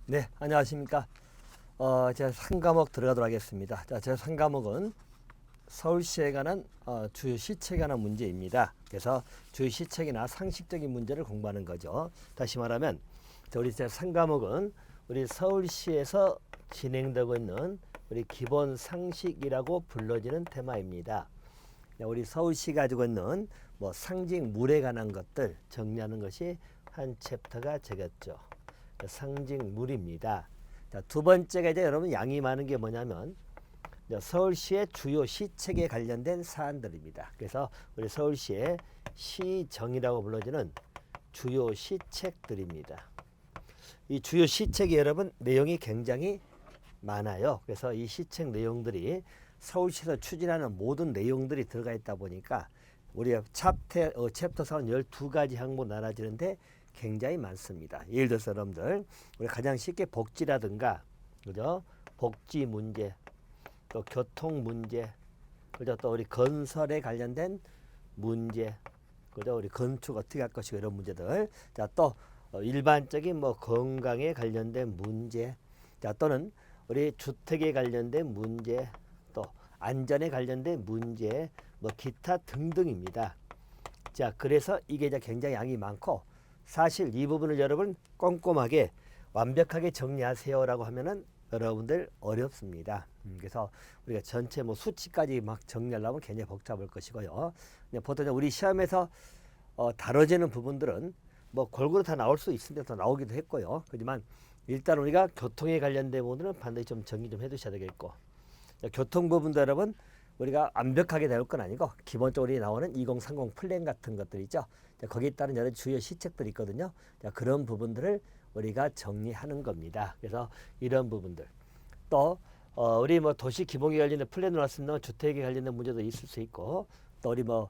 네, 안녕하십니까. 제가 3과목 들어가도록 하겠습니다. 자, 제 3과목은 서울시에 관한 주요 시책에 관한 문제입니다. 그래서 주요 시책이나 상식적인 문제를 공부하는 거죠. 다시 말하면 우리 제 3과목은 우리 서울시에서 진행되고 있는 우리 기본 상식이라고 불러지는 테마입니다. 우리 서울시 가지고 있는 뭐 상징물에 관한 것들 정리하는 것이 한 챕터가 되겠죠. 상징물입니다. 자, 두 번째가 이제 여러분 양이 많은 게 뭐냐면 서울시의 주요 시책에 관련된 사안들입니다. 그래서 우리 서울시의 시정이라고 불러지는 주요 시책들입니다. 이 주요 시책이 여러분 내용이 굉장히 많아요. 그래서 이 시책 내용들이 서울시에서 추진하는 모든 내용들이 들어가 있다 보니까 우리가 챕터 사원 12가지 항목 나눠지는데 굉장히 많습니다. 예를 들어서 여러분들 우리 가장 쉽게 복지라든가 그죠? 복지 문제, 또 교통 문제, 그죠? 또 우리 건설에 관련된 문제, 그죠? 우리 건축 어떻게 할 것이고 이런 문제들. 자, 또 일반적인 뭐 건강에 관련된 문제, 자, 또는 우리 주택에 관련된 문제, 또 안전에 관련된 문제, 뭐 기타 등등입니다. 자, 그래서 이게 이제 굉장히 양이 많고 사실 이 부분을 여러분 꼼꼼하게 완벽하게 정리하세요라고 하면은 여러분들 어렵습니다. 그래서 우리가 전체 뭐 수치까지 막 정리하려면 굉장히 복잡할 것이고요. 보통 우리 시험에서 다뤄지는 부분들은 뭐 골고루 다 나올 수 있습니다. 더 나오기도 했고요. 하지만 일단 우리가 교통에 관련된 부분들은 반드시 좀 정리 좀 해두셔야 되겠고, 교통 부분도 여러분 우리가 완벽하게 배울 건 아니고 기본적으로 나오는 2030 플랜 같은 것들 있죠. 거기에 따른 여러 주요 시책들이 있거든요. 그런 부분들을 우리가 정리하는 겁니다. 그래서 이런 부분들 또 우리 뭐 도시 기본에 관련된 플랜을 나왔으면 주택에 관련된 문제도 있을 수 있고, 또 우리 뭐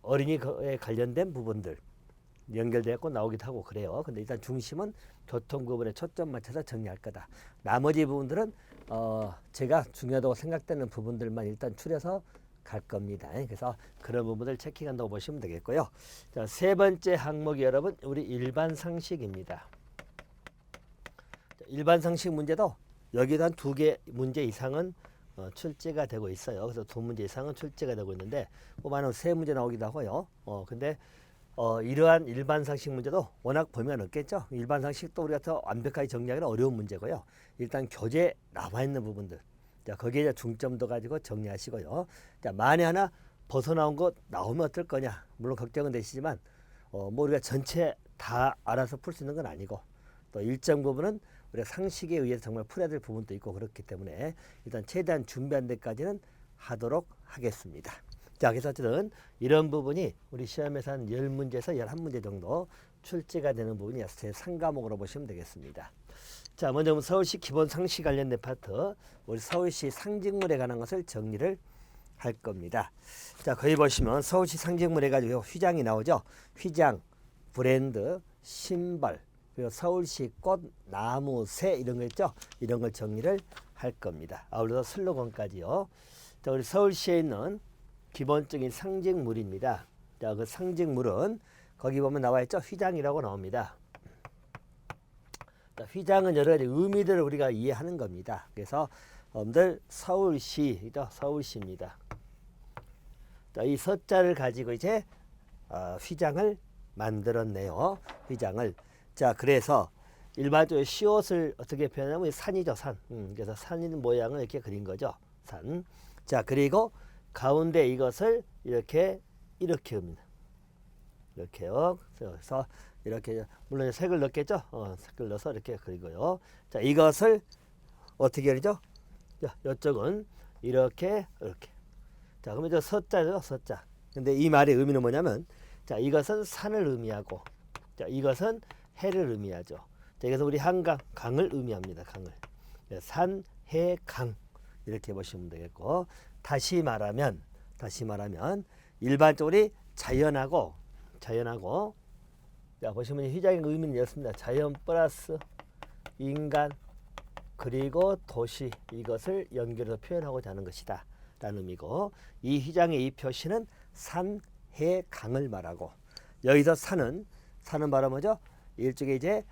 어린이에 관련된 부분들 연결되고 나오기도 하고 그래요. 근데 일단 중심은 교통 부분에 초점 맞춰서 정리할 거다. 나머지 부분들은 제가 중요하다고 생각되는 부분들만 일단 추려서 갈 겁니다. 그래서 그런 부분들 체킹한다고 보시면 되겠고요. 자, 세 번째 항목이 여러분 우리 일반 상식입니다. 일반 상식 문제도 여기도 한 2개 문제 이상은 출제가 되고 있어요. 그래서 2문제 이상은 출제가 되고 있는데 뭐 많은 3문제 나오기도 하고요. 근데 이러한 일반 상식 문제도 워낙 보면 없겠죠. 일반 상식도 우리가 더 완벽하게 정리하기는 어려운 문제고요. 일단 교재에 나와 있는 부분들, 자, 거기에 중점도 가지고 정리하시고요. 자, 만에 하나 벗어나온 거 나오면 어떨 거냐, 물론 걱정은 되시지만 뭐 우리가 전체 다 알아서 풀 수 있는 건 아니고, 또 일정 부분은 우리가 상식에 의해서 정말 풀어야 될 부분도 있고 그렇기 때문에 일단 최대한 준비한 데까지는 하도록 하겠습니다. 자, 그래서 어쨌든 이런 부분이 우리 시험에서 한 10문제에서 11문제 정도 출제가 되는 부분이 제 3과목으로 보시면 되겠습니다. 자, 먼저 서울시 기본 상식 관련된 파트, 우리 서울시 상징물에 관한 것을 정리를 할 겁니다. 자, 거기 보시면 서울시 상징물 해가지고 휘장이 나오죠. 휘장, 브랜드, 신발, 그리고 서울시 꽃, 나무, 새 이런 거 있죠. 이런 걸 정리를 할 겁니다. 아울러서 슬로건까지요. 자, 우리 서울시에 있는 기본적인 상징물입니다. 자, 그 상징물은 거기 보면 나와 있죠. 휘장이라고 나옵니다. 자, 휘장은 여러 가지 의미들을 우리가 이해하는 겁니다. 그래서 여러분들 서울시죠. 서울시입니다. 자, 이 서자를 가지고 이제 휘장을 만들었네요. 휘장을. 자, 그래서 일반적으로 시옷을 어떻게 표현하면 산이죠. 산. 그래서 산인 모양을 이렇게 그린 거죠. 산. 자, 그리고 가운데 이것을 이렇게 옵니다. 이렇게요. 그래서 이렇게 물론 색을 넣겠죠. 색을 넣어서 이렇게 그리고요. 자, 이것을 어떻게 그리죠? 자, 이쪽은 이렇게. 자, 그러면 저 서자죠, 서자. 근데 이 말의 의미는 뭐냐면, 자, 이것은 산을 의미하고, 자, 이것은 해를 의미하죠. 자, 이것은 우리 한강, 강을 의미합니다. 강을. 산, 해, 강 이렇게 보시면 되겠고, 다시 말하면 일반적으로 자연하고 자, 보시면 휘장의 의미는 이렇습니다. 자연 플러스 인간 그리고 도시, 이것을 연결해서 표현하고자 하는 것이다 라는 의미고, 이 휘장의 이 표시는 산, 해, 강을 말하고, 여기서 산은 바로 뭐죠? 일종의 이제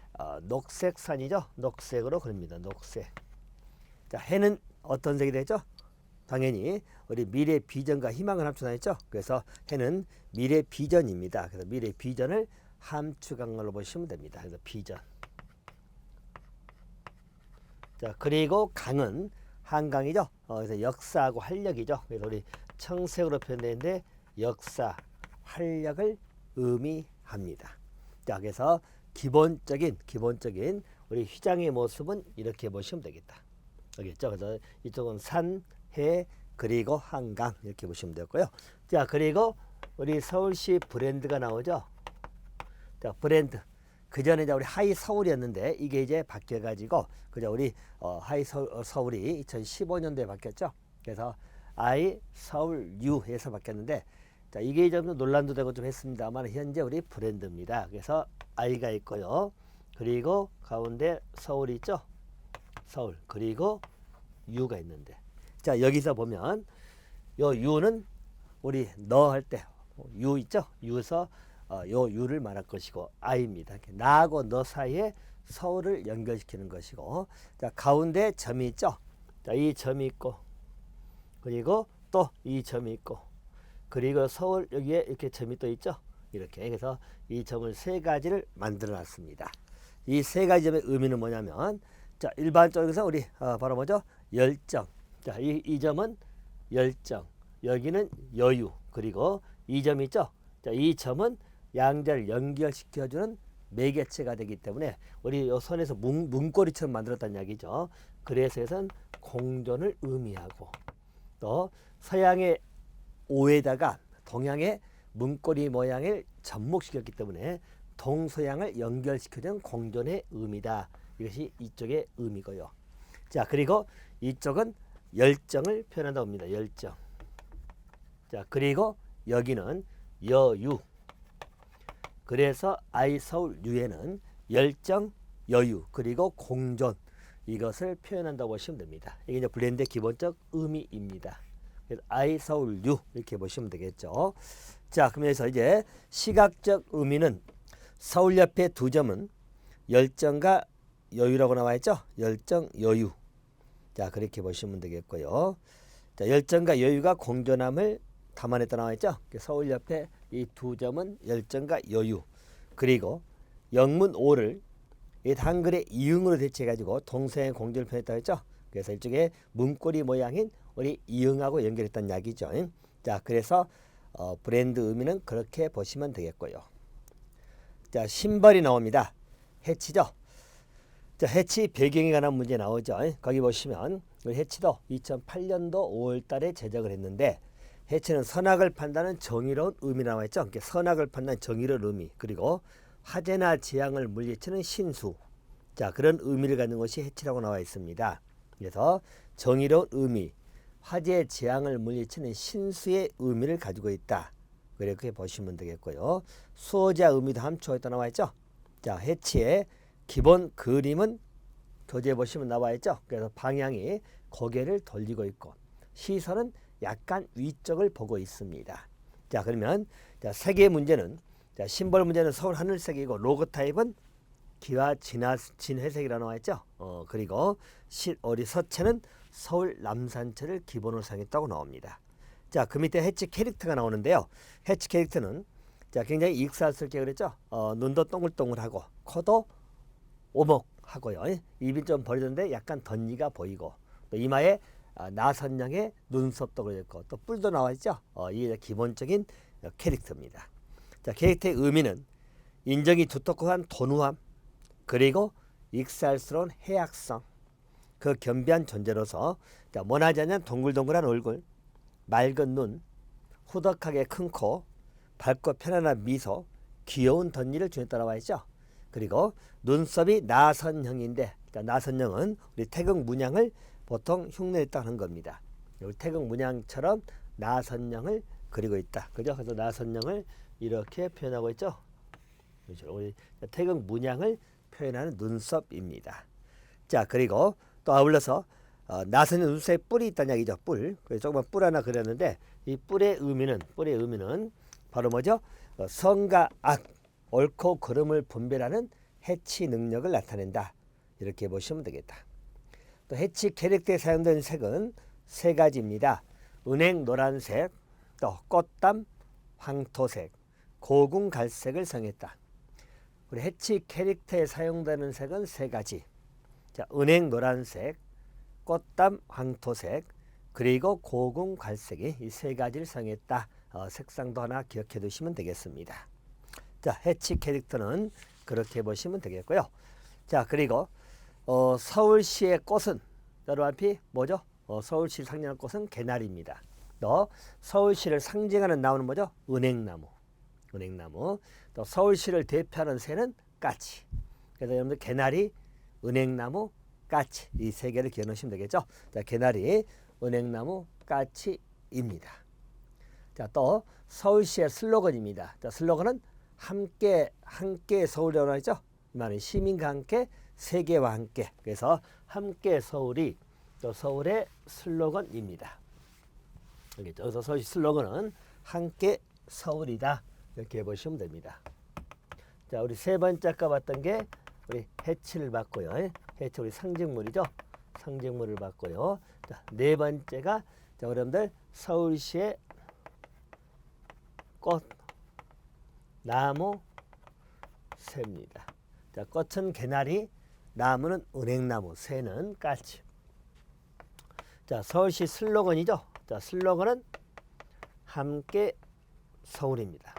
녹색 산이죠. 녹색으로 그립니다. 녹색. 자, 해는 어떤 색이 되죠? 당연히 우리 미래 비전과 희망을 함축하였죠. 그래서 해는 미래 비전입니다. 그래서 미래 비전을 함축한 걸로 보시면 됩니다. 그래서 비전. 자, 그리고 강은 한강이죠. 그래서 역사하고 활력이죠. 그래서 우리 청색으로 표현되는데 역사, 활력을 의미합니다. 자, 그래서 기본적인 우리 휘장의 모습은 이렇게 보시면 되겠다. 알겠죠? 그래서 이쪽은 산, 해, 그리고 한강 이렇게 보시면 되고요. 자, 그리고 우리 서울시 브랜드가 나오죠. 자, 브랜드. 그 전에 이제 우리 하이 서울이었는데 이게 이제 바뀌어가지고 그죠? 우리 하이 서울이 2015년도에 바뀌었죠. 그래서 아이 서울 유에서 바뀌었는데 자, 이게 좀 논란도 되고 좀 했습니다만 현재 우리 브랜드입니다. 그래서 아이가 있고요. 그리고 가운데 서울이 있죠. 서울. 그리고 유가 있는데 자, 여기서 보면 요 유는 우리 너 할 때 유 있죠. 유에서 요 유를 말할 것이고 아이입니다. 나하고 너 사이에 서울을 연결시키는 것이고 자, 가운데 점이 있죠. 자, 이 점이 있고 그리고 또 이 점이 있고 그리고 서울 여기에 이렇게 점이 또 있죠. 이렇게 그래서 이 점을 세 가지를 만들어 놨습니다. 이 세 가지 점의 의미는 뭐냐면 자, 일반적으로 우리 바로 뭐죠? 열정. 자, 이 점은 열정. 여기는 여유. 그리고 이 점이 있죠. 자, 이 점은 양자를 연결시켜주는 매개체가 되기 때문에 우리 요 선에서 문고리처럼 만들었다는 이야기죠. 그래서 이것은 공존을 의미하고 또 서양의 오에다가 동양의 문고리 모양을 접목시켰기 때문에 동서양을 연결시켜주는 공존의 의미다. 이것이 이쪽의 의미고요. 자, 그리고 이쪽은 열정을 표현한다고 합니다. 열정. 자, 그리고 여기는 여유. 그래서 아이 서울 유에는 열정, 여유, 그리고 공존 이것을 표현한다고 보시면 됩니다. 이게 이제 브랜드의 기본적 의미입니다. 그래서 아이 서울 유 이렇게 보시면 되겠죠. 자, 그러면서 이제 시각적 의미는 서울 옆에 두 점은 열정과 여유라고 나와 있죠. 열정, 여유. 자, 그렇게 보시면 되겠고요. 자, 열정과 여유가 공존함을 담아냈다 나와 있죠. 서울 옆에 이 두 점은 열정과 여유. 그리고 영문 오를 한글의 이응으로 대체해가지고 동서양 공존을 표현했다고 했죠. 그래서 일종의 문고리 모양인 우리 이응하고 연결했다는 이야기죠. 자, 그래서 브랜드 의미는 그렇게 보시면 되겠고요. 자, 신발이 나옵니다. 해치죠. 자, 해치 배경에 관한 문제 나오죠. 거기 보시면 해치도 2008년도 5월달에 제작을 했는데 해치는 선악을 판단하는 정의로운 의미 나와 있죠. 그러니까 선악을 판단하는 정의로운 의미 그리고 화재나 재앙을 물리치는 신수. 자, 그런 의미를 갖는 것이 해치라고 나와 있습니다. 그래서 정의로운 의미, 화재 재앙을 물리치는 신수의 의미를 가지고 있다. 그렇게 보시면 되겠고요. 수호자 의미도 함축하였다 나와 있죠. 자, 해치의 기본 그림은 교재에 보시면 나와 있죠. 그래서 방향이 고개를 돌리고 있고 시선은 약간 위쪽을 보고 있습니다. 자, 그러면 자, 세 개의 문제는 자, 심벌 문제는 서울 하늘색이고 로고 타입은 기와 진회색이라고 나와 있죠. 그리고 우리 서체는 서울 남산체를 기본으로 사용했다고 나옵니다. 자, 그 밑에 해치 캐릭터가 나오는데요. 해치 캐릭터는 자, 굉장히 익살스럽게 그랬죠. 눈도 동글동글하고 코도 오목하고요. 입이 좀 벌어졌는데 약간 덧니가 보이고 또 이마에 나선형의 눈썹도 그렸고 또 뿔도 나와 있죠. 이게 기본적인 캐릭터입니다. 자, 캐릭터의 의미는 인정이 두텁고한 도누함 그리고 익살스러운 해악성 그 겸비한 존재로서 자, 원하지 않는 동글동글한 얼굴 맑은 눈 후덕하게 큰 코 밝고 편안한 미소 귀여운 덧니를 주냈다 나와 있죠. 그리고 눈썹이 나선형인데 자, 나선형은 우리 태극 문양을 보통 흉내냈다 하는 겁니다. 태극 문양처럼 나선형을 그리고 있다. 그죠? 그래서 나선형을 이렇게 표현하고 있죠. 그렇죠? 우리 태극 문양을 표현하는 눈썹입니다. 자, 그리고 또 아울러서 나선형 눈썹에 뿔이 있다는 이야기죠. 뿔. 그래서 조그만 뿔 하나 그렸는데 이 뿔의 의미는 바로 뭐죠? 성과 악, 옳고 그름을 분별하는 해치 능력을 나타낸다. 이렇게 보시면 되겠다. 또 해치 캐릭터에 사용되는 색은 세 가지입니다. 은행 노란색, 또 꽃담 황토색, 고궁 갈색을 사용했다. 우리 해치 캐릭터에 사용되는 색은 세 가지. 자, 은행 노란색, 꽃담 황토색, 그리고 고궁 갈색이 이 세 가지를 사용했다. 색상도 하나 기억해 두시면 되겠습니다. 자, 해치 캐릭터는 그렇게 보시면 되겠고요. 자, 그리고 서울시의 꽃은 여러분 뭐죠? 서울시 상징하는 꽃은 개나리입니다. 또 서울시를 상징하는 나무는 뭐죠? 은행나무. 은행나무. 또 서울시를 대표하는 새는 까치. 그래서 여러분들 개나리, 은행나무, 까치 이 세 개를 기억해 놓으시면 되겠죠. 자, 개나리, 은행나무, 까치입니다. 자, 또 서울시의 슬로건입니다. 자, 슬로건은 함께 서울이라고 하죠. 이 말은 시민과 함께 세계와 함께. 그래서 함께 서울이 또 서울의 슬로건입니다. 알겠죠? 그래서 서울시 슬로건은 함께 서울이다. 이렇게 보시면 됩니다. 자, 우리 세 번째 아까 봤던 게 우리 해치를 봤고요. 해치 우리 상징물이죠. 상징물을 봤고요. 자, 네 번째가 자, 여러분들 서울시의 꽃, 나무, 새입니다. 자, 꽃은 개나리, 나무는 은행나무, 새는 까치. 자, 서울시 슬로건이죠. 자, 슬로건은 함께 서울입니다.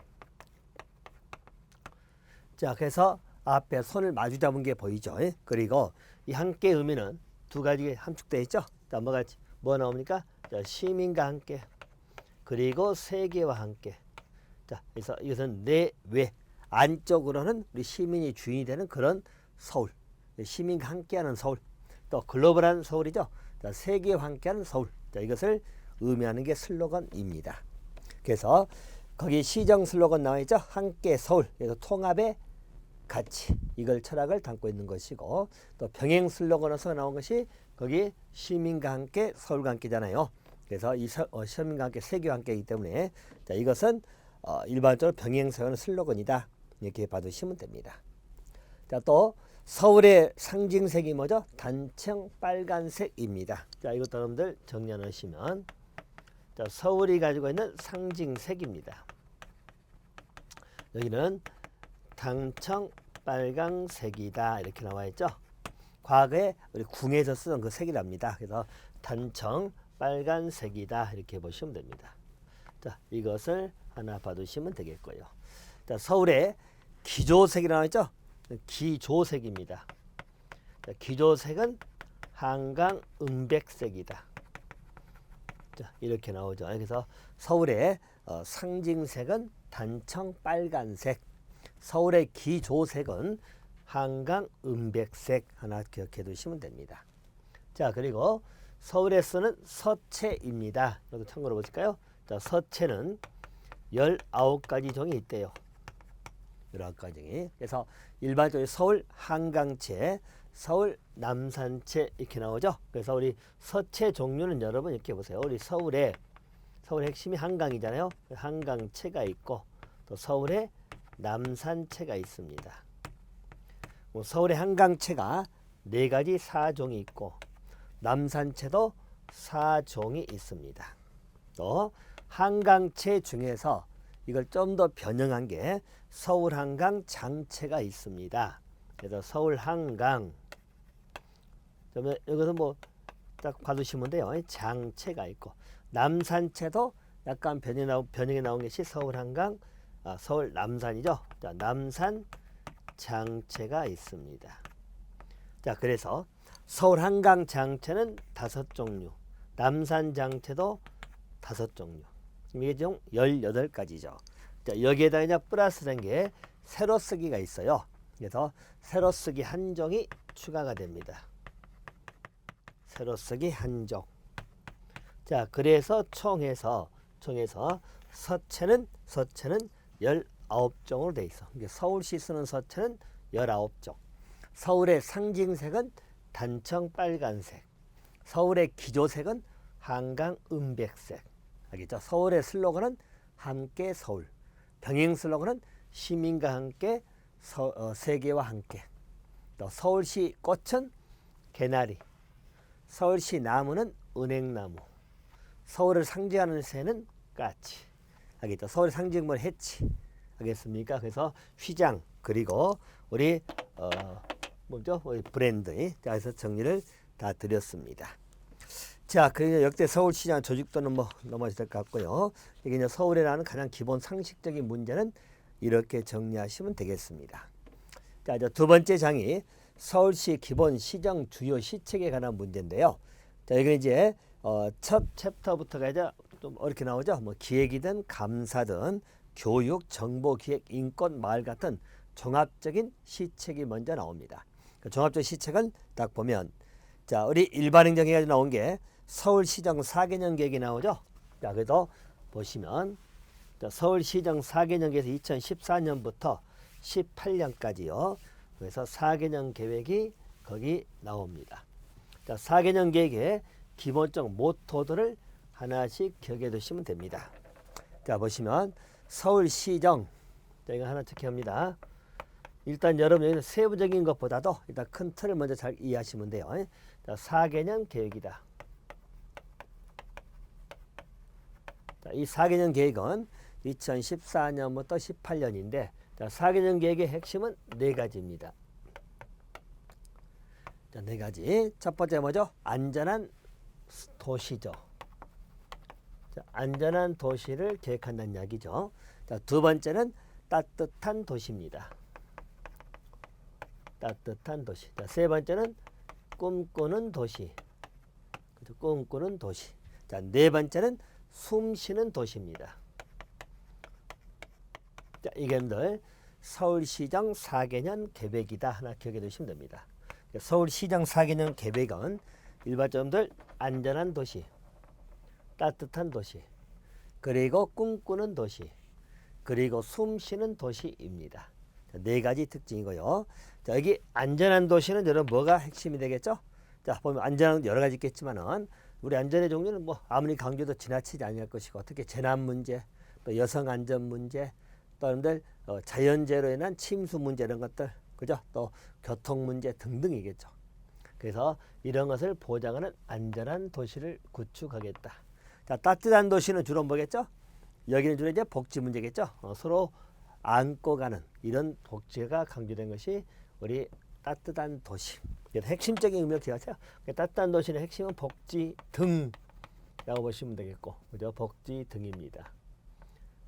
자, 그래서 앞에 손을 마주 잡은 게 보이죠. 그리고 이 함께 의미는 두 가지 함축되어 있죠. 자, 뭐 나옵니까? 자, 시민과 함께, 그리고 세계와 함께. 자, 그래서 이것은 내외 안쪽으로는 우리 시민이 주인이 되는 그런 서울, 시민과 함께하는 서울, 또 글로벌한 서울이죠. 자, 세계와 함께하는 서울. 자, 이것을 의미하는 게 슬로건입니다. 그래서 거기 시정 슬로건 나와 있죠. 함께 서울. 그래서 통합의 가치, 이걸 철학을 담고 있는 것이고, 또 병행 슬로건에서 나온 것이 거기 시민과 함께 서울과 함께잖아요. 그래서 이 시민과 함께 세계와 함께이기 때문에 자, 이것은 일반적으로 병행서는 슬로건이다. 이렇게 봐두시면 됩니다. 자, 또 서울의 상징색이 뭐죠? 단청 빨간색입니다. 자, 이것도 여러분들 정리해 놓으시면 자, 서울이 가지고 있는 상징색입니다. 여기는 단청 빨강색이다 이렇게 나와 있죠. 과거에 우리 궁에서 쓰던 그 색이랍니다. 그래서 단청 빨간색이다 이렇게 보시면 됩니다. 자, 이것을 하나 봐두시면 되겠고요. 자, 서울의 기조색이라고 하죠. 기조색입니다. 자, 기조색은 한강 은백색이다. 자, 이렇게 나오죠. 그래서 서울의 상징색은 단청 빨간색, 서울의 기조색은 한강 은백색 하나 기억해 두시면 됩니다. 자, 그리고 서울에 쓰는 서체입니다. 이것도 참고로 보실까요? 자, 서체는 19가지 종이 있대요. 19가지. 그래서 일반적으로 서울 한강체, 서울 남산체 이렇게 나오죠. 그래서 우리 서체 종류는 여러분 이렇게 보세요. 우리 서울의 핵심이 한강이잖아요. 한강체가 있고 또 서울의 남산체가 있습니다. 서울의 한강체가 4가지 4종이 있고 남산체도 4종이 있습니다. 또 한강체 중에서 이걸 좀 더 변형한 게 서울 한강 장체가 있습니다. 그래서 서울 한강 여기서 뭐 딱 봐두시면 돼요. 장체가 있고 남산체도 약간 변형이 나온 것이 서울 한강 서울 남산이죠. 자, 남산 장체가 있습니다. 자, 그래서 서울 한강 장체는 5종류, 남산 장체도 5종류. 이게 총 18가지죠. 자, 여기에다 그냥 플러스 된 게 세로 쓰기가 있어요. 그래서 세로 쓰기 한 종이 추가가 됩니다. 세로 쓰기 한 종. 자, 그래서 총해서 서체는 19종으로 돼 있어. 서울시 쓰는 서체는 19종. 서울의 상징색은 단청 빨간색. 서울의 기조색은 한강 은백색. 알겠죠? 서울의 슬로건은 함께 서울. 병행 슬로건은 시민과 함께 세계와 함께. 또 서울시 꽃은 개나리, 서울시 나무는 은행나무, 서울을 상징하는 새는 까치. 알겠죠? 서울의 상징물 해치. 알겠습니까? 그래서 휘장 그리고 우리 뭐죠? 우리 브랜드. 자, 그래서 정리를 다 드렸습니다. 자, 그리고 역대 서울시장 조직도는 뭐 넘어질 것 같고요. 이게 이제 서울에 나오는 가장 기본 상식적인 문제는 이렇게 정리하시면 되겠습니다. 자, 이제 두 번째 장이 서울시 기본 시정 주요 시책에 관한 문제인데요. 자, 이거 이제 첫 챕터부터가 이제 좀 어렵게 나오죠. 뭐 기획이든 감사든 교육, 정보, 기획, 인권, 마을 같은 종합적인 시책이 먼저 나옵니다. 그 종합적 시책은 딱 보면 자, 우리 일반행정에서 나온 게 서울시정 4개년 계획이 나오죠. 자, 그래서 보시면 자, 서울시정 4개년 계획에서 2014년부터 18년까지요. 그래서 4개년 계획이 거기 나옵니다. 자, 4개년 계획의 기본적 모토들을 하나씩 기억해 두시면 됩니다. 자, 보시면 서울시정 자, 이거 하나 체크합니다. 일단 여러분 여기는 세부적인 것보다도 일단 큰 틀을 먼저 잘 이해하시면 돼요. 자, 4개년 계획이다. 자, 이 4개년 계획은 2014년부터 18년인데 자, 4개년 계획의 핵심은 네 가지입니다. 자, 네 가지. 첫 번째 뭐죠? 안전한 도시죠. 자, 안전한 도시를 계획한다는 이야기죠. 자, 두 번째는 따뜻한 도시입니다. 따뜻한 도시. 자, 세 번째는 꿈꾸는 도시. 그렇죠? 꿈꾸는 도시. 자, 네 번째는 숨쉬는 도시입니다. 자, 이게들 서울시정 4개년 계획이다. 하나 기억해 두시면 됩니다. 서울시정 4개년 계획은 일반적으로 안전한 도시, 따뜻한 도시, 그리고 꿈꾸는 도시, 그리고 숨쉬는 도시입니다. 자, 네 가지 특징이고요. 자, 여기 안전한 도시는 여러분 뭐가 핵심이 되겠죠? 자, 보면 안전한 여러 가지 있겠지만은 우리 안전의 종류는 뭐 아무리 강조도 지나치지 않을 것이고 특히 재난 문제, 또 여성 안전 문제, 또 여러분들 자연재해로 인한 침수 문제 이런 것들, 그죠? 또 교통 문제 등등이겠죠. 그래서 이런 것을 보장하는 안전한 도시를 구축하겠다. 자, 따뜻한 도시는 주로 뭐겠죠? 여기는 주로 이제 복지 문제겠죠. 서로 안고 가는 이런 복지가 강조된 것이 우리 따뜻한 도시. 핵심적인 의미를 기억하세요. 따뜻한 도시의 핵심은 복지 등이라고 보시면 되겠고, 그죠? 복지 등입니다.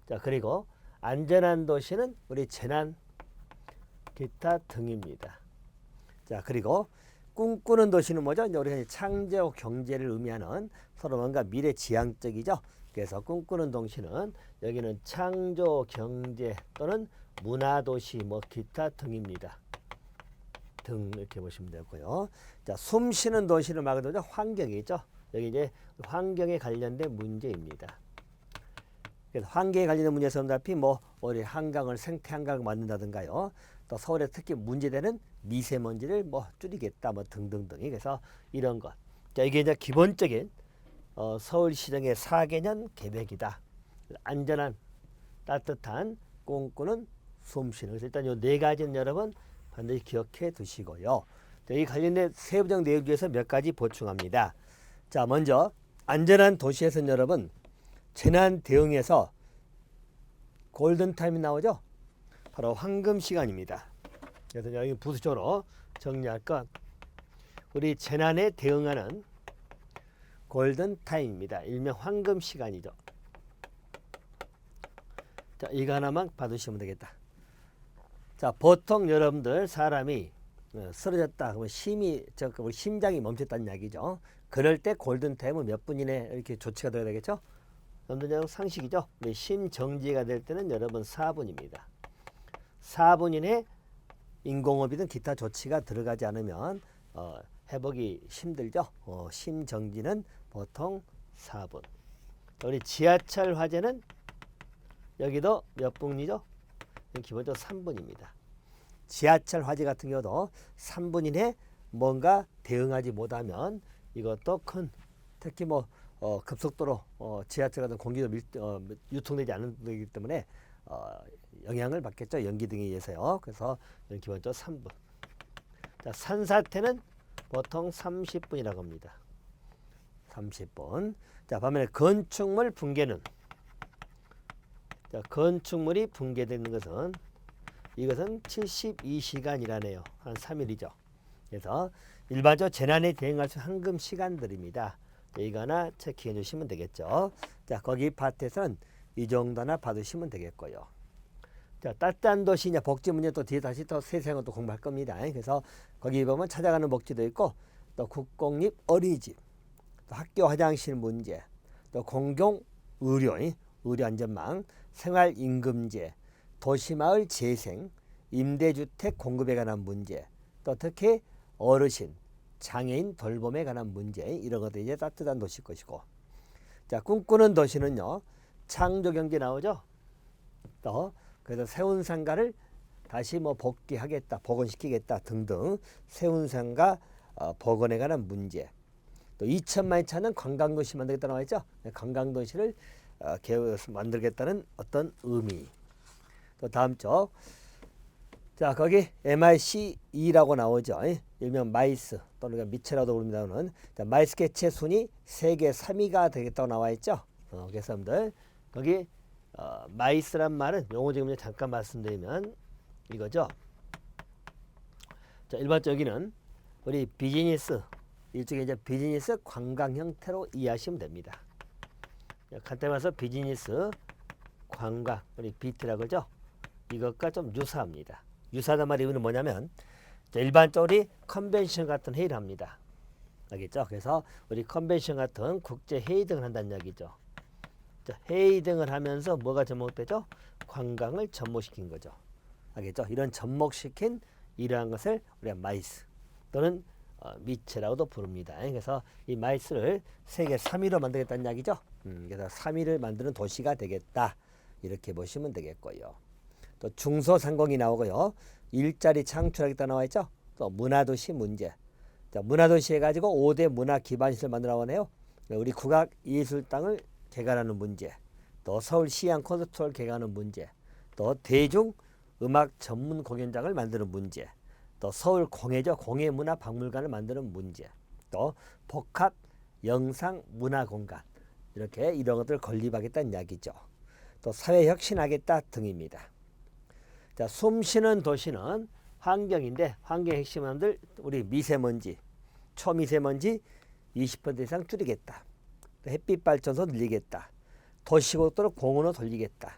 자, 그리고 안전한 도시는 우리 재난, 기타 등입니다. 자, 그리고 꿈꾸는 도시는 뭐죠? 이제 우리가 창조 경제를 의미하는 서로 뭔가 미래지향적이죠. 그래서 꿈꾸는 도시는 여기는 창조 경제 또는 문화도시 뭐 기타 등입니다. 등 이렇게 보시면 되고요. 자, 숨쉬는 도시는 말 그대로 환경이죠. 여기 이제 환경에 관련된 문제입니다. 그래서 환경에 관련된 문제에서 뭐 우리 한강을 생태 한강을 만든다든가요. 또 서울에 특히 문제되는 미세먼지를 뭐 줄이겠다 뭐 등등등이 그래서 이런 것. 자, 이게 이제 기본적인 서울시정의 4개년 계획이다. 안전한, 따뜻한, 꿈꾸는, 숨쉬는. 그래서 일단 이 네 가지는 여러분 반드시 기억해 두시고요. 자, 이 관련된 세부적 내용 중에서 몇 가지 보충합니다. 자, 먼저 안전한 도시에서는 여러분 재난 대응에서 골든타임이 나오죠. 바로 황금 시간입니다. 그래서 여기 부수적으로 정리할 것 우리 재난에 대응하는 골든타임입니다. 일명 황금 시간이죠. 자, 이거 하나만 받으시면 되겠다. 자, 보통 여러분들 사람이 쓰러졌다 그러면 심장이 멈췄다는 이야기죠. 그럴 때 골든타임은 몇 분 이내 이렇게 조치가 되어야 되겠죠. 여러분들 상식이죠. 심정지가 될 때는 여러분 4분입니다. 4분 이내 인공호흡이든 기타 조치가 들어가지 않으면 회복이 힘들죠. 심정지는 보통 4분. 우리 지하철 화재는 여기도 몇 분이죠? 기본적으로 3분입니다. 지하철 화재 같은 경우도 3분 이내 뭔가 대응하지 못하면 이것도 큰 특히 뭐 급속도로 지하철 같은 공기도 유통되지 않는 거기 때문에 영향을 받겠죠. 연기 등에 의해서요. 그래서 기본적으로 3분. 자, 산사태는 보통 30분이라고 합니다. 30분. 자, 반면에 건축물 붕괴는, 자, 건축물이 붕괴되는 것은 이것은 72시간이라네요. 한 3일이죠. 그래서 일반적으로 재난에 대응할 수 있는 황금 시간들입니다. 이거 하나 체크해 주시면 되겠죠. 자, 거기 파트에서는 이 정도나 받으시면 되겠고요. 자, 따뜻한 도시냐 복지 문제 또 뒤에 다시 또 세세한 또 공부할 겁니다. 그래서 거기 보면 찾아가는 복지도 있고, 또 국공립 어린이집, 또 학교 화장실 문제, 또 공공 의료, 의료 안전망, 생활임금제, 도시마을 재생, 임대주택 공급에 관한 문제, 또 특히 어르신, 장애인 돌봄에 관한 문제, 이런 것들이 이제 따뜻한 도시 것이고, 자, 꿈꾸는 도시는요, 창조경제 나오죠. 또 그래서 세운상가를 다시 뭐 복귀하겠다, 복원시키겠다 등등 세운상가 복원에 관한 문제. 또 2천만이 차는 관광도시 만들겠다 나와 있죠. 관광도시를 만들겠다는 어떤 의미. 또 다음 쪽, 자, 거기 MICE라고 나오죠. 일명 마이스 또는 미체라도 부릅니다는, 마이스 개체 순위 세계 3위가 되겠다고 나와 있죠. 그래서 여러분들 거기 마이스란 말은 용어 지금 잠깐 말씀드리면 이거죠. 자, 일반적으로 여기는 우리 비즈니스, 일종의 이제 비즈니스 관광 형태로 이해하시면 됩니다. 간단히 말해서 비즈니스 관광, 우리 BT라고 그러죠. 이것과 좀 유사합니다. 유사하단 말의 의미는 뭐냐면, 일반적으로 컨벤션 같은 회의를 합니다. 알겠죠? 그래서 우리 컨벤션 같은 국제 회의 등을 한다는 이야기죠. 자, 회의 등을 하면서 뭐가 접목되죠? 관광을 접목시킨 거죠. 알겠죠? 이런 접목시킨 이러한 것을 우리가 마이스 또는 미체라고도 부릅니다. 그래서 이 마이스를 세계 3위로 만들겠다는 이야기죠. 그래서 3위를 만드는 도시가 되겠다, 이렇게 보시면 되겠고요. 또 중소상공이 나오고요. 일자리 창출하겠다 나와 있죠. 또 문화도시 문제. 자, 문화도시 해가지고 5대 문화 기반시설 만들어 나오네요. 우리 국악예술당을 개관하는 문제, 또 서울시향 콘서트홀 개관하는 문제, 또 대중 음악 전문 공연장을 만드는 문제, 또 서울 공예죠. 공예문화박물관을 만드는 문제, 또 복합 영상 문화공간, 이렇게 이런 것들을 건립하겠다는 이야기죠. 또 사회혁신하겠다 등입니다. 자, 숨쉬는 도시는 환경인데, 환경의 핵심은 우리 미세먼지, 초미세먼지 20% 이상 줄이겠다. 햇빛 발전소 늘리겠다. 도시고속도로 공원을 돌리겠다.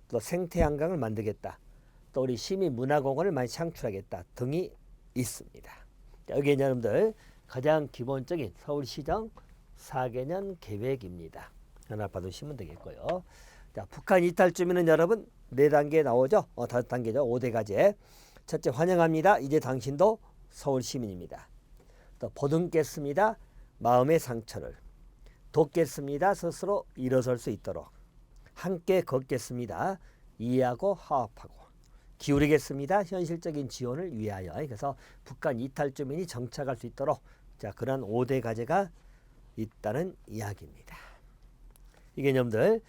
또 생태 한강을 만들겠다. 또 우리 시민 문화공원을 많이 창출하겠다 등이 있습니다. 자, 여기 여러분들 가장 기본적인 서울시정 4개년 계획입니다. 하나 받으시면 되겠고요. 자, 북한 이탈 주민은 여러분 4단계 나오죠. 5단계죠. 5대 과제. 첫째, 환영합니다. 이제 당신도 서울 시민입니다. 또 보듬겠습니다. 마음의 상처를. 돕겠습니다. 스스로 일어설 수 있도록. 함께 걷겠습니다. 이해하고 화합하고. 기울이겠습니다. 현실적인 지원을 위하여. 그래서 북한 이탈 주민이 정착할 수 있도록, 자, 그런 5대 과제가 있다는 이야기입니다. 이 개념들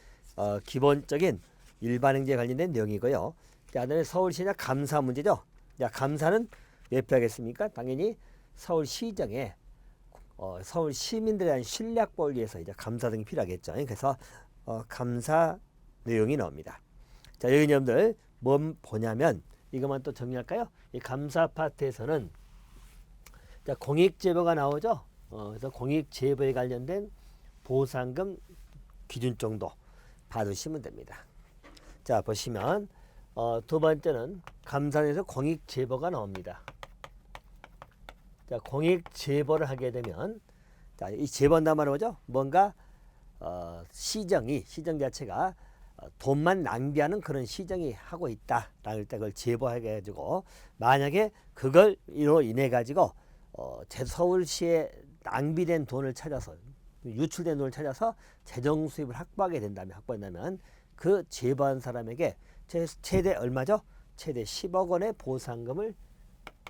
기본적인 일반행정에 관련된 내용이고요. 자, 그다음에 서울시장 감사 문제죠. 자, 감사는 왜 필요하겠습니까? 당연히 서울시정에 서울 시민들에 대한 신뢰 확보를 위해서 이제 감사 등이 필요하겠죠. 그래서 감사 내용이 나옵니다. 자, 여기 여러분들 뭘 보냐면 이것만 또 정리할까요? 이 감사 파트에서는 자, 공익제보가 나오죠. 그래서 공익제보에 관련된 보상금 기준 정도 받으시면 됩니다. 자, 보시면 두 번째는 감사에서 공익제보가 나옵니다. 자, 공익제보를 하게 되면, 자, 이 제보한단 말은 뭐죠? 뭔가 시정 자체가 돈만 낭비하는 그런 시정이 하고 있다라는 때 그걸 제보하게 해가지고, 만약에 그걸로 인해 가지고 서울시에 낭비된 돈을 찾아서, 유출된 돈을 찾아서 재정 수입을 확보한다면 그 제보한 사람에게 최대 얼마죠? 최대 10억 원의 보상금을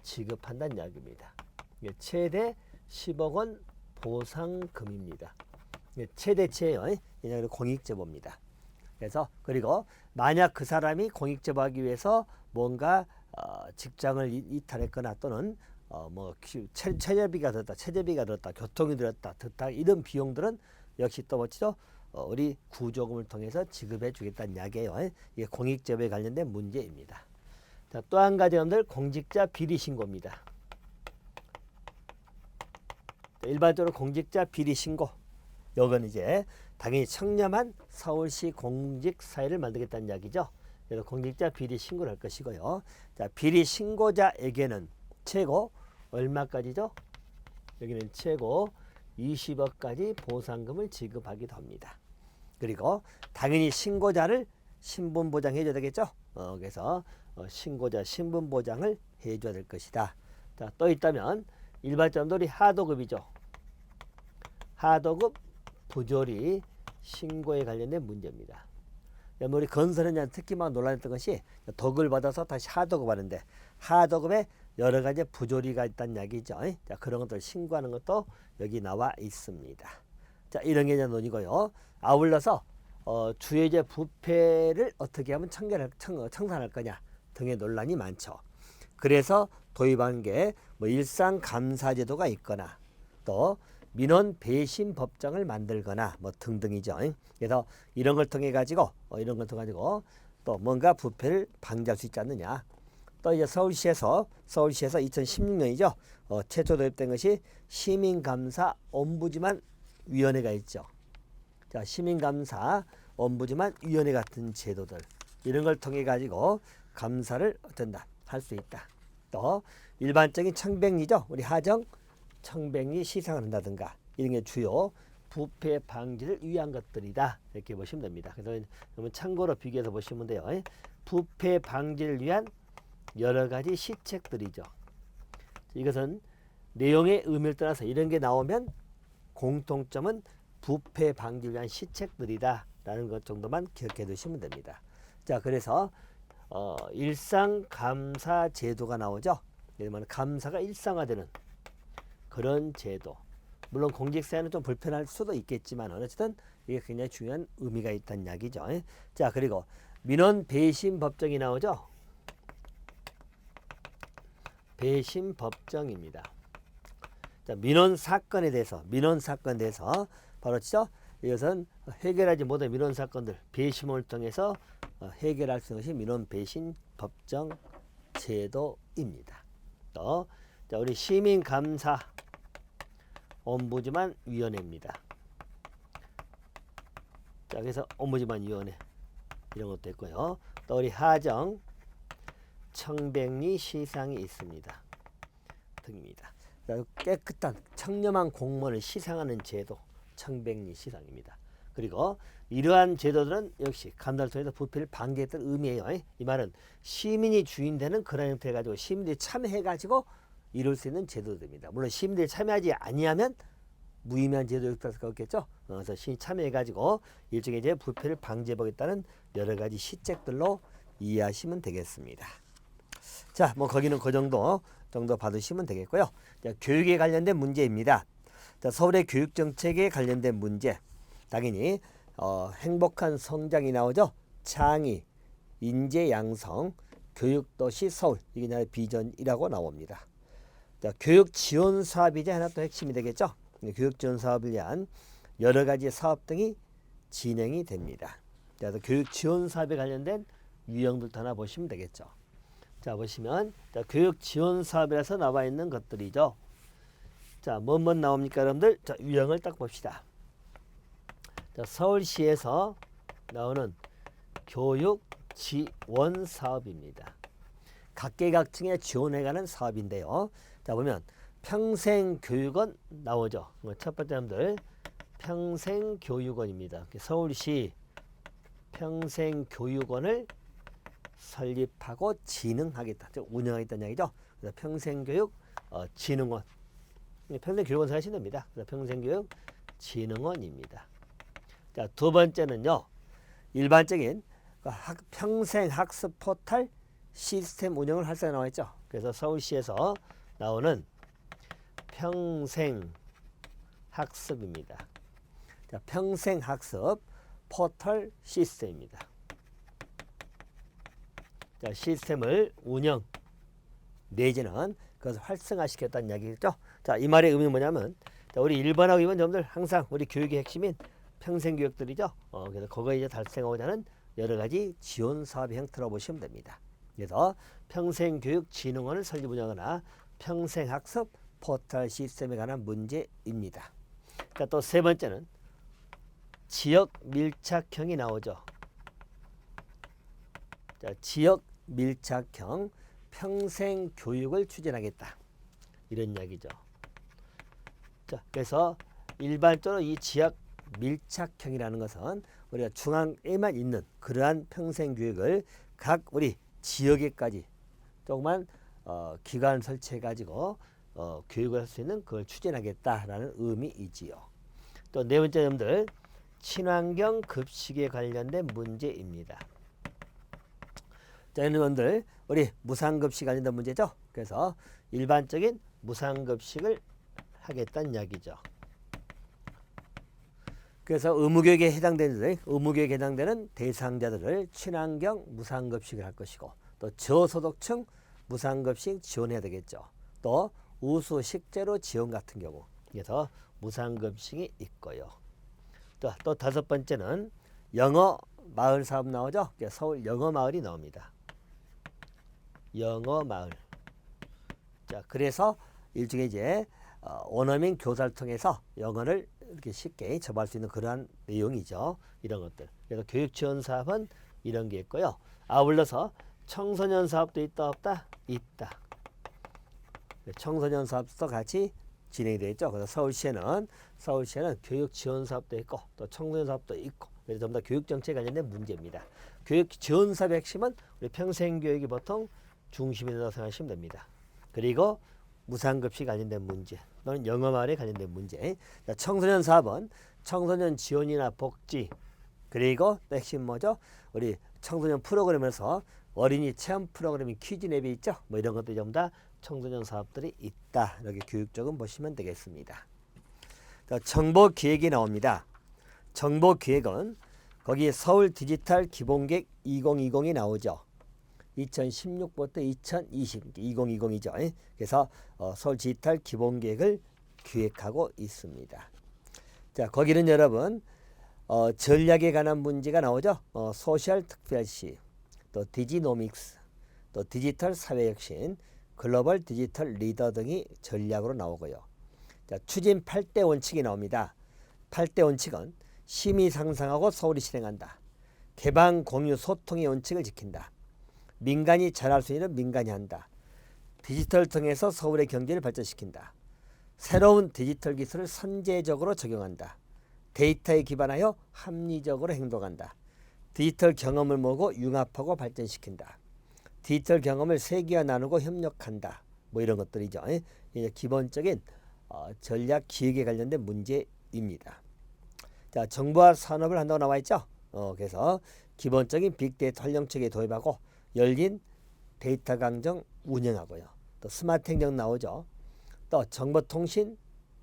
지급한다는 이야기입니다. 최대 10억 원 보상금입니다. 최대치예요. 얘네들 공익제보입니다. 그래서 그리고 만약 그 사람이 공익제보하기 위해서 뭔가 직장을 이탈했거나 또는 체제비가 들었다, 교통이 들었다, 듣다 이런 비용들은 역시 또 뭐죠? 우리 구조금을 통해서 지급해 주겠다는 이야기예요. 이게 공익제보에 관련된 문제입니다. 자, 또 한 가지 여러분들 공직자 비리 신고입니다. 일반적으로 공직자 비리 신고, 이건 이제 당연히 청렴한 서울시 공직사회를 만들겠다는 이야기죠. 그래서 공직자 비리 신고를 할 것이고요. 자, 비리 신고자에게는 최고 얼마까지죠? 여기는 최고 20억까지 보상금을 지급하기도 합니다. 그리고 당연히 신고자를 신분보장해 줘야 되겠죠. 그래서 신고자 신분보장을 해줘야 될 것이다. 자, 또 있다면 일반적으로 하도급이죠. 하도급 부조리 신고에 관련된 문제입니다. 우리 건설 현장 특히만 논란했던 것이 덕을 받아서 다시 하도급 하는데 하도급에 여러 가지 부조리가 있다는 이야기죠. 자, 그런 것들 신고하는 것도 여기 나와 있습니다. 자, 이런 게 이제 논이고요. 아울러서 주요제 부패를 어떻게 하면 청산할 거냐 등의 논란이 많죠. 그래서 도입한 게 일상감사제도가 있거나 또 민원 배신 법정을 만들거나 등등이죠. 그래서 이런 걸 통해 가지고 또 뭔가 부패를 방지할 수 있지 않느냐. 또 이제 서울시에서 2016년이죠. 최초 도입된 것이 시민감사 옴부즈만 위원회가 있죠. 자, 시민감사 옴부즈만 위원회 같은 제도들 이런 걸 통해 가지고 감사를 할 수 있다. 또 일반적인 청백리죠. 우리 하정 청백리 시상을 한다든가 이런 게 주요 부패 방지를 위한 것들이다. 이렇게 보시면 됩니다. 그래서 참고로 비교해서 보시면 돼요. 부패 방지를 위한 여러 가지 시책들이죠. 이것은 내용의 의미를 떠나서 이런 게 나오면 공통점은 부패 방지를 위한 시책들이다 라는 것 정도만 기억해 두시면 됩니다. 자, 그래서 일상감사 제도가 나오죠. 예를 감사가 일상화되는 그런 제도. 물론 공직사회는 좀 불편할 수도 있겠지만 어쨌든 이게 굉장히 중요한 의미가 있다는 이야기죠. 자, 그리고 민원 배신 법정이 나오죠. 배신 법정입니다. 자, 민원 사건에 대해서 바로 이것은 해결하지 못한 민원 사건들 배심을 통해서 해결할 수 있는 것이 민원 배신 법정 제도입니다. 또 자, 우리 시민감사 옴부즈만 위원회입니다. 자, 그래서 옴부즈만 위원회 이런 것도 있고요. 또 우리 하정 청백리 시상이 있습니다. 등입니다. 깨끗한 청렴한 공무원을 시상하는 제도 청백리 시상입니다. 그리고 이러한 제도들은 역시 감사를 통해서 부패를 방지했던 의미예요. 이 말은 시민이 주인되는 그런 형태 가지고 시민들이 참여해가지고 이룰 수 있는 제도들입니다. 물론 시민들이 참여하지 아니하면 무의미한 제도일 수가 없겠죠. 그래서 시민이 참여해가지고 일종의 이제 부패를 방지해보겠다는 여러 가지 시책들로 이해하시면 되겠습니다. 자, 거기는 그 정도 받으시면 되겠고요. 자, 교육에 관련된 문제입니다. 자, 서울의 교육 정책에 관련된 문제. 당연히 행복한 성장이 나오죠. 창의, 인재 양성, 교육도시 서울 이게 나의 비전이라고 나옵니다. 자, 교육 지원 사업이 이제 하나 또 핵심이 되겠죠. 교육 지원 사업을 위한 여러 가지 사업 등이 진행이 됩니다. 자, 교육 지원 사업에 관련된 유형들도 하나 보시면 되겠죠. 자, 보시면 자, 교육 지원 사업이라서 나와 있는 것들이죠. 자, 뭐뭐 나옵니까, 여러분들? 자, 유형을 딱 봅시다. 자, 서울시에서 나오는 교육 지원 사업입니다. 각계각층에 지원해가는 사업인데요. 자, 보면 평생교육원 나오죠. 첫 번째 여러분들 평생교육원입니다. 서울시 평생교육원을 설립하고 진흥하겠다. 즉 운영하겠다는 얘기죠. 그래서 평생교육 진흥원. 평생교육원 사시면 됩니다. 그래서 평생교육 진흥원입니다. 자, 두 번째는요. 일반적인 평생학습 포털 시스템 운영을 할 때 나와 있죠. 그래서 서울시에서 나오는 평생학습입니다. 자, 평생학습 포털 시스템입니다. 자, 시스템을 운영 내지는 그것을 활성화시켰다는 이야기겠죠. 자, 이 말의 의미는 뭐냐면, 자, 우리 1번하고 2번 점들 항상 우리 교육의 핵심인 평생교육들이죠. 그래서 그거에 이제 달성하고자 하는 여러 가지 지원 사업의 형태라고 보시면 됩니다. 그래서 평생교육진흥원을 설립 운영하거나 평생학습 포털 시스템에 관한 문제입니다. 자, 또 세 번째는 지역 밀착형이 나오죠. 자, 지역 밀착형 평생교육을 추진하겠다. 이런 이야기죠. 자, 그래서 일반적으로 이 지역 밀착형이라는 것은 우리가 중앙에만 있는 그러한 평생교육을 각 우리 지역에까지 조그만 기관 설치해 가지고 교육을 할 수 있는 그걸 추진하겠다라는 의미이지요. 또 네 번째 점들 친환경 급식에 관련된 문제입니다. 자, 여러분들 우리 무상급식 관련된 문제죠. 그래서 일반적인 무상급식을 하겠다는 이야기죠. 그래서 의무교육에 해당되는 대상자들을 친환경 무상급식을 할 것이고, 또 저소득층 무상급식 지원해야 되겠죠. 또 우수 식재료 지원 같은 경우, 그래서 무상급식이 있고요. 또 다섯 번째는 영어 마을 사업 나오죠. 서울 영어 마을이 나옵니다. 영어 마을. 자, 그래서 일종의 이제 원어민 교사를 통해서 영어를 이렇게 쉽게 접할 수 있는 그러한 내용이죠. 이런 것들. 그래서 교육 지원 사업은 이런 게 있고요. 아울러서 청소년 사업도 있다 없다? 있다. 청소년 사업도 같이 진행이 되어 있죠. 그래서 서울시에는 교육 지원 사업도 있고 또 청소년 사업도 있고, 그래서 전부 다 교육 정책에 관련된 문제입니다. 교육 지원 사업의 핵심은 우리 평생교육이 보통 중심이 된다고 생각하시면 됩니다. 그리고 무상급식 관련된 문제 또는 영어마을에 관련된 문제. 자, 청소년 사업은 청소년 지원이나 복지, 그리고 또 핵심 뭐죠? 우리 청소년 프로그램에서 어린이 체험 프로그램인 퀴즈랩이 있죠. 뭐 이런 것들이 전부 다 청소년 사업들이 있다. 이렇게 교육적은 보시면 되겠습니다. 자, 정보기획이 나옵니다. 정보기획은 거기 서울 디지털 기본계획 2020이 나오죠. 2016부터 2020, 2020이죠. 그래서 서울 디지털 기본계획을 기획하고 있습니다. 자, 거기는 여러분 전략에 관한 문제가 나오죠. 소셜 특별시, 또 디지노믹스, 또 디지털 사회혁신, 글로벌 디지털 리더 등이 전략으로 나오고요. 자, 추진 8대 원칙이 나옵니다. 8대 원칙은 심의 상상하고 서울이 실행한다. 개방 공유 소통의 원칙을 지킨다. 민간이 잘할 수 있는 민간이 한다. 디지털을 통해서 서울의 경제를 발전시킨다. 새로운 디지털 기술을 선제적으로 적용한다. 데이터에 기반하여 합리적으로 행동한다. 디지털 경험을 모으고 융합하고 발전시킨다. 디지털 경험을 세계와 나누고 협력한다. 뭐 이런 것들이죠. 이제 기본적인 전략 기획에 관련된 문제입니다. 자, 정보화 산업을 한다고 나와 있죠. 그래서 기본적인 빅데이터 활용체계에 도입하고 열린 데이터 강정 운영하고요. 또 스마트 행정 나오죠. 또 정보통신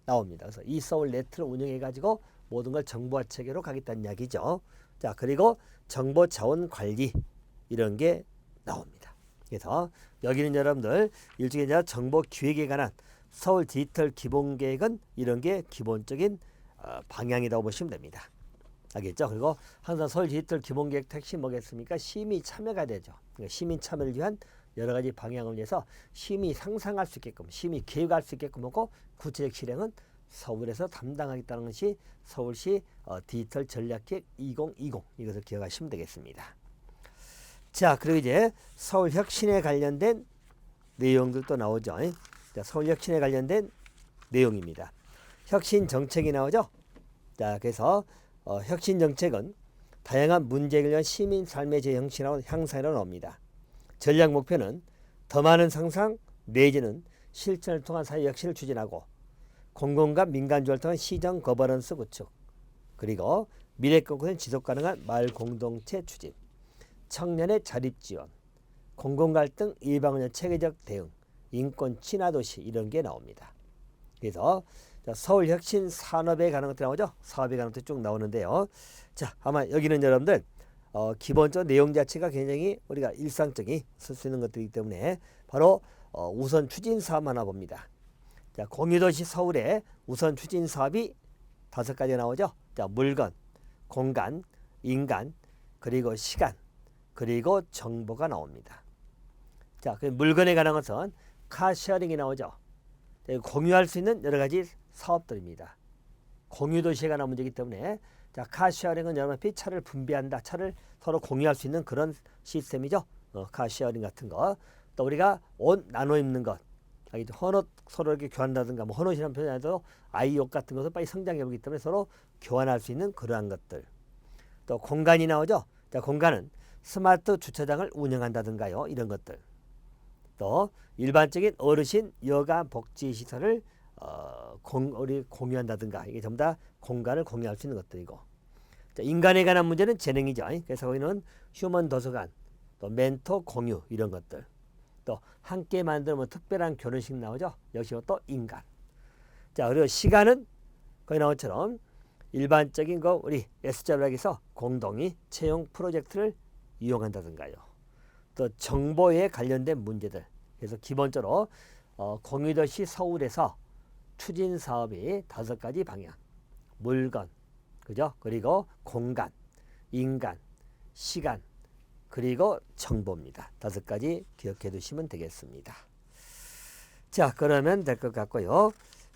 나옵니다. 그래서 이서울 네트를 운영해 가지고 모든 걸 정보화 체계로 가겠다는 이야기죠. 자, 그리고 정보 자원 관리 이런 게 나옵니다. 그래서 여기는 여러분들 일종의 정보 기획에 관한 서울 디지털 기본계획은 이런 게 기본적인 방향이라고 보시면 됩니다. 알겠죠? 그리고 항상 서울 디지털 기본계획 핵심 뭐겠습니까? 시민 참여가 되죠. 그러니까 시민 참여를 위한 여러 가지 방향을 위해서 심의 상상할 수 있게끔, 심의 계획할 수 있게끔 하고 구체적 실행은 서울에서 담당하겠다는 것이 서울시 디지털 전략계획 2020 이것을 기억하시면 되겠습니다. 자, 그리고 이제 서울 혁신에 관련된 내용들도 나오죠. 자, 서울 혁신에 관련된 내용입니다. 혁신 정책이 나오죠. 자, 그래서 혁신 정책은 다양한 문제를 위한 시민 삶의 질 향상이라고 나옵니다. 전략 목표는 더 많은 상상 내지는 실천을 통한 사회 혁신을 추진하고 공공과 민간 조화를 통한 시정 거버넌스 구축, 그리고 미래 꿈꾸는 지속 가능한 마을 공동체 추진, 청년의 자립 지원, 공공 갈등 일방적인 체계적 대응, 인권 친화 도시 이런 게 나옵니다. 그래서 서울 혁신 산업에 관한 것들이 나오죠. 사업에 관한 것들이 쭉 나오는데요. 자, 아마 여기는 여러분들 기본적 내용 자체가 굉장히 우리가 일상적인 쓸 수 있는 것들이기 때문에 바로 우선 추진 사업 하나 봅니다. 자, 공유도시 서울의 우선 추진 사업이 5가지가 나오죠. 자, 물건, 공간, 인간, 그리고 시간, 그리고 정보가 나옵니다. 자, 그 물건에 관한 것은 카쉐어링이 나오죠. 공유할 수 있는 여러 가지 사업들입니다. 공유도시에 관한 문제이기 때문에 자, 카쉐어링은 여러분 차를 분배한다, 차를 서로 공유할 수 있는 그런 시스템이죠. 카쉐어링 같은 거. 또 우리가 옷 나눠 입는 것, 헌옷 서로 이렇게 교환한다든가, 뭐 헌옷이라는 표현이 아니라도 아이 옷 같은 것을 빨리 성장해 보기 때문에 서로 교환할 수 있는 그러한 것들. 또 공간이 나오죠. 자, 공간은 스마트 주차장을 운영한다든가요, 이런 것들. 또 일반적인 어르신 여가 복지 시설을 우리 공유한다든가, 이게 전부 다 공간을 공유할 수 있는 것들이고. 자, 인간에 관한 문제는 재능이죠. 그래서 거기는 휴먼 도서관, 또 멘토 공유 이런 것들. 또 함께 만드는 뭐 특별한 결혼식 나오죠. 역시 또 인간. 자, 그리고 시간은 거기 나온 것처럼 일반적인 거 우리 S자락에서 공동이 채용 프로젝트를 이용한다든가요. 또 정보에 관련된 문제들. 그래서 기본적으로 공유도시 서울에서 추진 사업이 5가지 방향. 물건, 그죠? 그리고 공간, 인간, 시간, 그리고 정보입니다. 5가지 기억해 두시면 되겠습니다. 자, 그러면 될 것 같고요.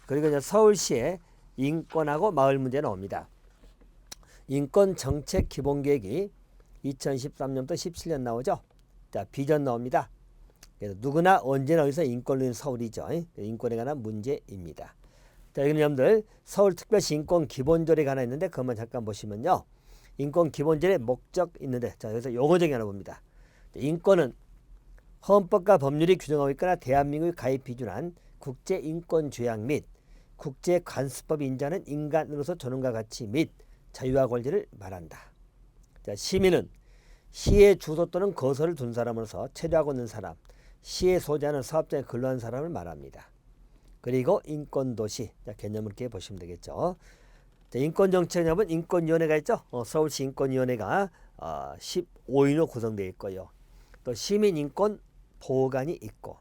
그리고 이제 서울시의 인권하고 마을 문제 나옵니다. 인권정책 기본계획이 2013년부터 17년 나오죠. 자, 비전 나옵니다. 그래서 누구나 언제나 어디서 인권로 있는 서울이죠. 인권에 관한 문제입니다. 자, 여러분들 서울특별시 인권기본조례가 하나 있는데 그것만 잠깐 보시면요. 인권기본조례 목적 있는데, 자, 여기서 용어 정의 하나 봅니다. 인권은 헌법과 법률이 규정하고 있거나 대한민국이 가입 비준한 국제인권조약 및 국제관습법이 인정하는 인간으로서 존엄과 가치 및 자유와 권리를 말한다. 자, 시민은 시의 주소 또는 거소를 둔 사람으로서 체류하고 있는 사람, 시에 소재하는 사업장에 근로한 사람을 말합니다. 그리고 인권도시, 자, 개념을 이렇게 보시면 되겠죠. 인권정책협은 인권위원회가 있죠. 서울시 인권위원회가 15인으로 구성되어 있고요. 또 시민인권보호관이 있고,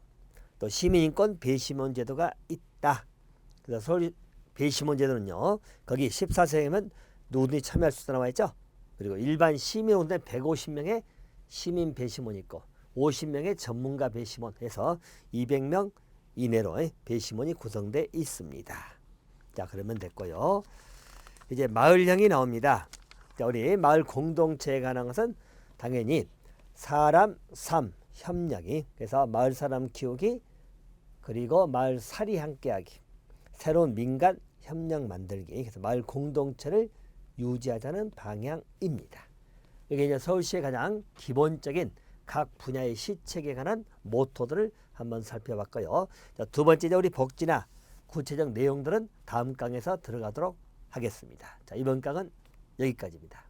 또 시민인권 배심원 제도가 있다. 그래서 서울 배심원 제도는요, 거기 14세면 누구든지 참여할 수 있다 나와 있죠. 그리고 일반 시민원대 150명의 시민 배심원이 있고 50명의 전문가 배심원 해서 200명 이내로 배심원이 구성되어 있습니다. 자, 그러면 됐고요. 이제 마을형이 나옵니다. 자, 우리 마을 공동체에 관한 것은 당연히 사람, 삶, 협력이, 그래서 마을 사람 키우기, 그리고 마을 살이 함께하기, 새로운 민간 협력 만들기, 그래서 마을 공동체를 유지하자는 방향입니다. 이게 이제 서울시의 가장 기본적인 각 분야의 시책에 관한 모토들을 한번 살펴봤고요. 자, 두 번째, 우리 복지나 구체적 내용들은 다음 강에서 들어가도록 하겠습니다. 자, 이번 강은 여기까지입니다.